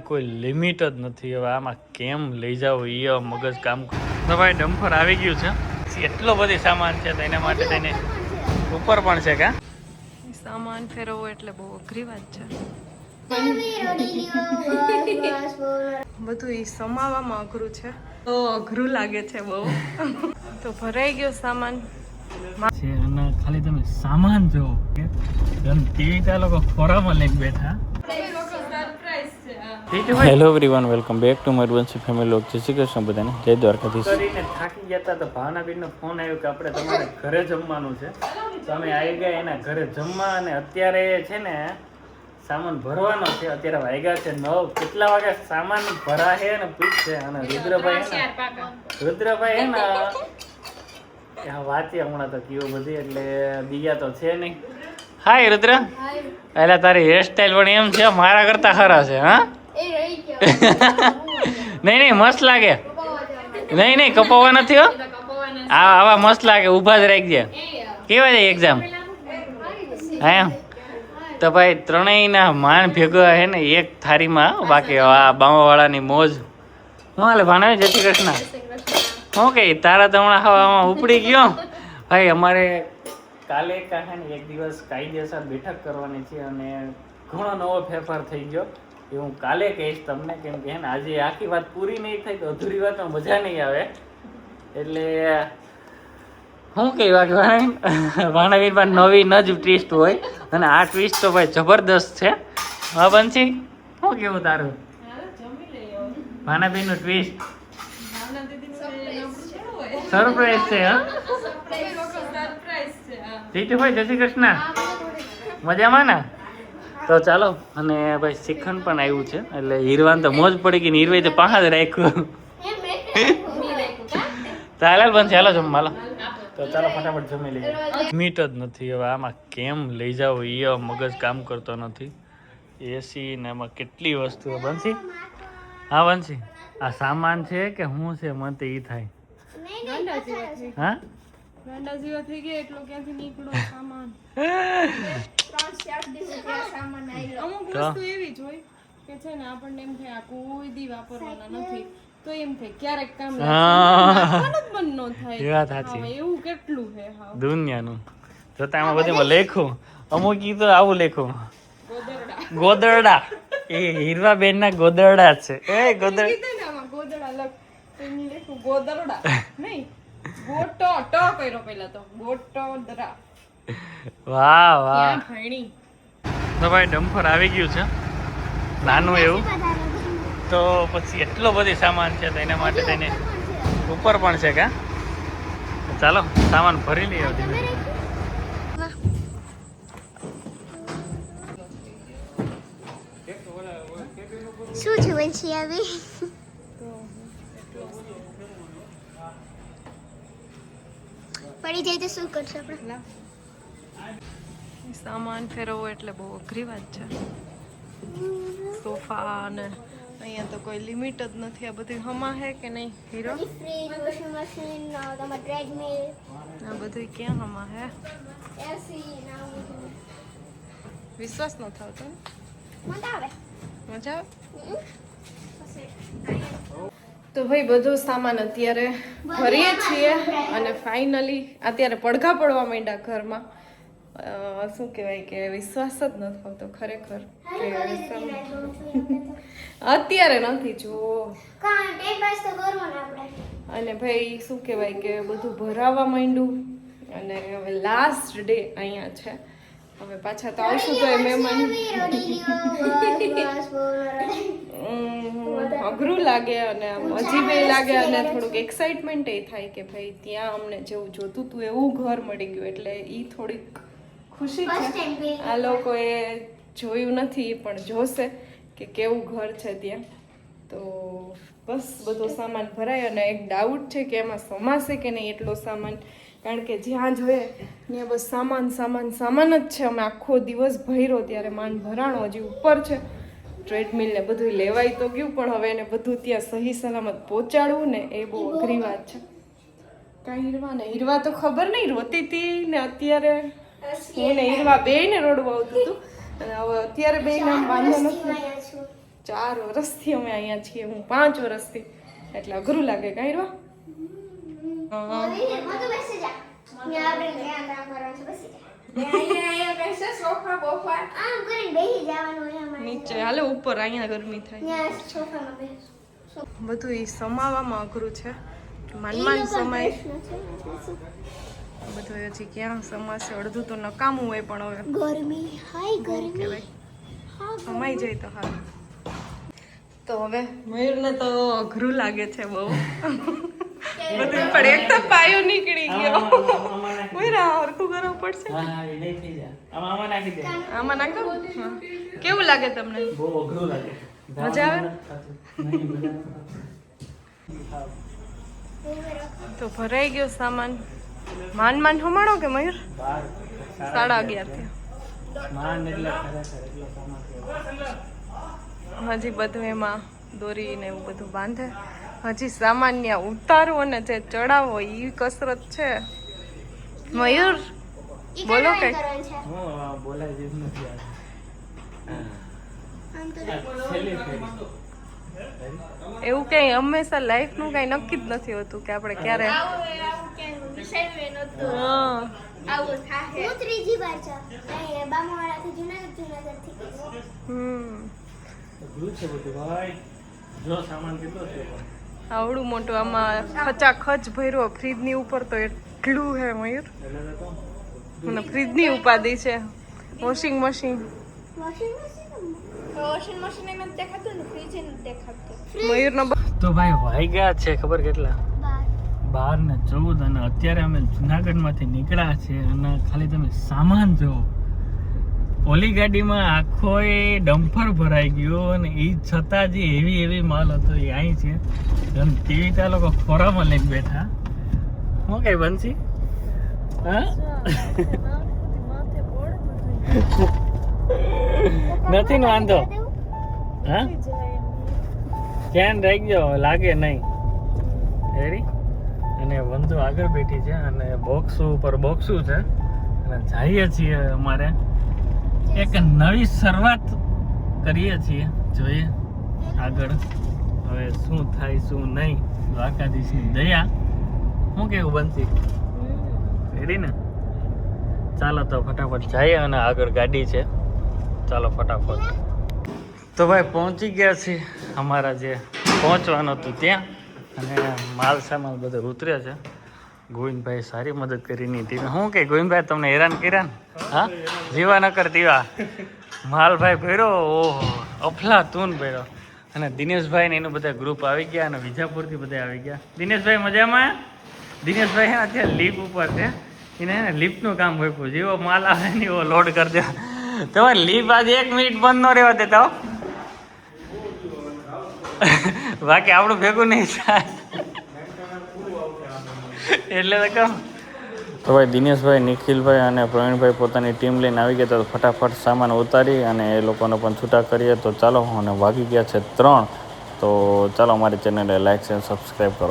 કોઈ લિમિટ જ નથી. હવે આમાં કેમ લઈ જાવ એ મગજ કામ. તો ભાઈ ડમ્ફર આવી ગયું છે, એટલો બધી સામાન છે તો એના માટે તેને ઉપર પણ છે કા સામાન ફેરવવો એટલે બહુ અઘરી વાત છે. બધું એ સમાવવામાં અઘરું છે, તો અઘરું લાગે છે બહુ. તો ભરાઈ ગયો સામાન છે અને ખાલી તમે સામાન જોવો કે ટીવી ત્યાં લોકો ખોરામાં લઈને બેઠા. Hello everyone, welcome back to my વંશી family vlog. જય શ્રી કૃષ્ણ બધાને, જય દ્વારકાધીશ. કરીને થાકી ગયા હતા તો ભાવનાબેનનો ફોન આવ્યો કે આપણે તમારે ઘરે જમવાનું છે. તો અમે આવી ગયા એના ઘરે જમવા, અને અત્યારે છે ને સામાન ભરવાનો છે. અત્યારે વાગ્યા છે 9. કેટલા વાગે સામાન ભરાશે ને પૂછશે. અને રુદ્રભાઈ હે ને વાંચી હમણાં તો કયો બધી, એટલે બીજા તો છે નહીં. હાય રુદ્ર. એટલે તારી હેરસ્ટાઈલ પણ એમ છે મારા કરતા ખરા છે. હા નહીં મસ્ત લાગે. નહીં કપાવવા નથી હો, આવા મસ્ત લાગે. ઊભા જ રાખજે. કેવા જાય એક્ઝામ? હા તો ભાઈ ત્રણેયના માન ભેગા હે ને એક થાળીમાં. બાકી આ બાવાવાળાની મોજ. હું હાલે ભાણાવી? જય શ્રી કૃષ્ણ. શું કે તારા તો હમણાં હવામાં ઉપડી ગયો. ભાઈ અમારે કાલે ને એક દિવસ કાયદેસર બેઠક કરવાની છે, અને ઘણો નવો ફેરફાર થઈ ગયો એ હું કાલે કહીશ તમને. કેમ કે હે ને આજે આખી વાત પૂરી નહીં થાય તો અધૂરી વાતમાં મજા નહીં આવે. એટલે શું કહી ભાણાવીરમાં નવી ન જ ટ્વિસ્ટ હોય, અને આ ટ્વિસ્ટ તો ભાઈ જબરદસ્ત છે. હા બંસી, શું કેવું તારું? ભાણાબેનનું ટ્વિસ્ટ સરપ્રાઈઝ છે. હા જીતુભાઈ જય શ્રી કૃષ્ણ, મજામાં ને? તો ચાલો. અને ભાઈ શ્રીખંડ પણ આવ્યું છે, એટલે હીરવાન તો મોજ પડી ગઈ ને. હીરવાઈ તો પાહા જ રાખ્યું. ચાલે બંધ ચાલો જમવા. તો ચાલો ફટાફટ જમી લઈએ. મીટ જ નથી. હવે આમાં કેમ લઈ જાવ એ મગજ કામ કરતો નથી. એસી ને એમાં કેટલી વસ્તુઓ. બંસી, હા બંસી, આ સામાન છે કે શું છે? મને તો ઈ થાય. હા ગાંડા જેવા થઈ ગયા એટલો ક્યાંથી નીકળો સામાન. અમુક વસ્તુ એવી જ હોય કે છે ને આપણને એમ થાય આ કોઈ દી વાપરવાના નથી, તો એમ થાય ક્યારેક કામ લાગે બંધ ન થાય. વાત સાચી. એવું કેટલું છે દુનિયાનું. જોતા આમાં બધીમાં લેખું અમુક ઈ તો આવું લેખું ગોદરડા. એ હીરવા બેન ના ગોદરડા છે. એ ગોદરડા લગ ગોદરડા નહીં, ગોટો ટો કર્યો પેલા તો ગોટોદરા. વાહ વાહ. ક્યાં ભણી. તો ભાઈ ડમ્ફર આવી ગયું છે નાનું એવું. તો પછી એટલો બધી સામાન છે તો એના માટે તેને ઉપર પણ છે કા. ચાલો સામાન ભરી લઈએ. શું છે વંશી આવી? પડી જાય તો શું કરશું આપણે? સામાન ફેરવવો એટલે બહુ અઘરી વાત છે. સોફા ને અહીંયા તો કોઈ લિમિટ જ નથી. આ બધું હમા હે કે નહીં હીરો? ફ્રીજ, વોશિંગ મશીન, તમાર ટ્રેડમિલ, આ બધું ક્યાં હમા હે? એસી ના બધું. વિશ્વાસ ન થતો ને. મજા આવે. મજા આવે. તો ભાઈ બધો સામાન અત્યારે ભરીએ છીએ, અને ફાઇનલી અત્યારે પડઘા પડવા માંડ્યા ઘરમાં. શું કહેવાય કે વિશ્વાસ જ ન થતો ખરેખર કે અત્યારે નથી જો. અને ભાઈ શું કહેવાય કે બધું ભરાવા માંડ્યું, અને હવે લાસ્ટ ડે અહીંયા છે. હવે પાછા તો આવશું તો એ મહેમાન અઘરું લાગે, અને અજીબ લાગે, અને થોડુંક એક્સાઇટમેન્ટ એ થાય કે ભાઈ ત્યાં અમને જેવું જોતું હતું એવું ઘર મળી ગયું. એટલે એ થોડીક ખુશી છે. આ લોકોએ જોયું નથી પણ જોશે કે કેવું ઘર છે ત્યાં. તો બસ બધો સામાન ભરાય, અને એક ડાઉટ છે કે એમાં સમાશે કે નહીં એટલો સામાન. કારણ કે જ્યાં જોઈએ ત્યાં બસ સામાન સામાન સામાન જ છે. અમે આખો દિવસ ભર્યો ત્યારે માન ભરાણો હજી ઉપર છે. ટ્રેડમિલ ને બધું લેવાય તો ગયું, પણ હવે એને બધું ત્યાં સહી સલામત પહોંચાડવું ને એ બહુ અઘરી વાત છે. કાંઈ હીરવા ને હીરવા તો ખબર નહીં રોતી હતી ને, અત્યારે હું ને હીરવા બે ને રોડવા આવતું હતું, અને હવે અત્યારે બે નામ વાંધો નથી. 4 વર્ષથી અમે અહીંયા છીએ, હું 5 વર્ષથી, એટલે અઘરું લાગે કાંઈ નીચે હાલે ઉપર અહીંયા ગરમી થાય. બધું એ સમાવામાં અઘરું છે, માન સમાય બધું હજી ક્યાં સમાશે, અડધું તો નકામું હોય પણ હવે ગરમી હાય ગરમી કહેવાય સમાઈ જાય તો હાલ. તો હવે મયુરને તો અઘરું લાગે છે બહુ બધું, પણ એક તો પાયો નીકળી ગયો. મયુરા હરખું કરવું પડશે. આમાં નાખો. હા. કેવું લાગે તમને? મજા આવે? તો ભરાઈ ગયો સામાન. માન હમાણો કે મયુર? 11:30 થયા. હજી બધું એમાં દોરી ને એવું બધું બાંધે. હજી સામાન ત્યાં ઉતારો અને જે ચડાવો એ કસરત છે. મયુર બોલો કઈ. એવું કઈ હંમેશા લાઈફ નું કઈ નક્કી જ નથી હોતું કે આપણે ક્યારે. આવડું મોટું આમાં ખચાખચ ભર્યો ફ્રીજ ની ઉપર, તો એટલું હે મયુર. મને ફ્રીજ ની ઉપાધિ છે. વોશિંગ મશીન મયુર નો. તો ભાઈ વાગ્યા છે ખબર કેટલા? 12:14 અને અત્યારે અમે જુનાગઢ માંથી નીકળ્યા છે અને ખાલી તમે સામાન જુઓ. ઓલી ગાડીમાં આખો એ ડમ્પર ભરાઈ ગયો અને એ છતાં જે એવી માલ હતો એ અહીં છે. અને તેવી ત્યાં લોકો ખોરામાં લઈને બેઠા. શું કઈ બનશી? હા નથી ને વાંધો. હા ધ્યાન રાખજો, લાગે નહીં. રેડી. અને બંધુ આગળ બેઠી છે અને બોક્સ ઉપર બોક્સું છે અને જઈએ છીએ અમારે એક નવી શરૂઆત કરીએ છીએ. જોઈએ આગળ હવે શું થાય શું નહીં. દ્વારકાધીશની દયા. શું કેવું બનશી? રેડી ને? ચાલો તો ફટાફટ જઈએ અને આગળ ગાડી છે. ચાલો ફટાફટ. તો ભાઈ પહોંચી ગયા છીએ અમારા જે પહોંચવાનું હતું ત્યાં, અને માલ સામાન બધો ઉતર્યા છે. ગોવિંદભાઈ સારી મદદ કરીને ટીમે. શું કે ગોવિંદભાઈ તમને હેરાન કર્યા ને? હા જીવા ન કરતીવા માલભાઈ ભર્યો. ઓહો અફલાતૂન ભર્યો. અને દિનેશભાઈ ને એનું બધા ગ્રુપ આવી ગયા અને વિજાપુરથી બધા આવી ગયા. દિનેશભાઈ મજામાં? દિનેશભાઈ અત્યારે લીપ ઉપર છે, એને લિફ્ટનું કામ હોય. જેવો માલ આવે ને એવો લોડ કરી દે. તમારે લીપ આજે 1 મિનિટ બંધ ન રહેવા દેતા હો, બાકી આપણું ભેગું નહીં થાય. એટલે તો કહું. તો ભાઈ દિનેશભાઈ, નિખિલભાઈ અને પ્રવીણભાઈ પોતાની ટીમ લઈને આવી ગયા. તો ફટાફટ સામાન ઉતારી અને એ લોકોને પણ છૂટા કરીએ. તો ચાલો, અને વાગી ગયા છે 3. તો ચાલો અમારી ચેનલને લાઈક અને સબસ્ક્રાઈબ કરો.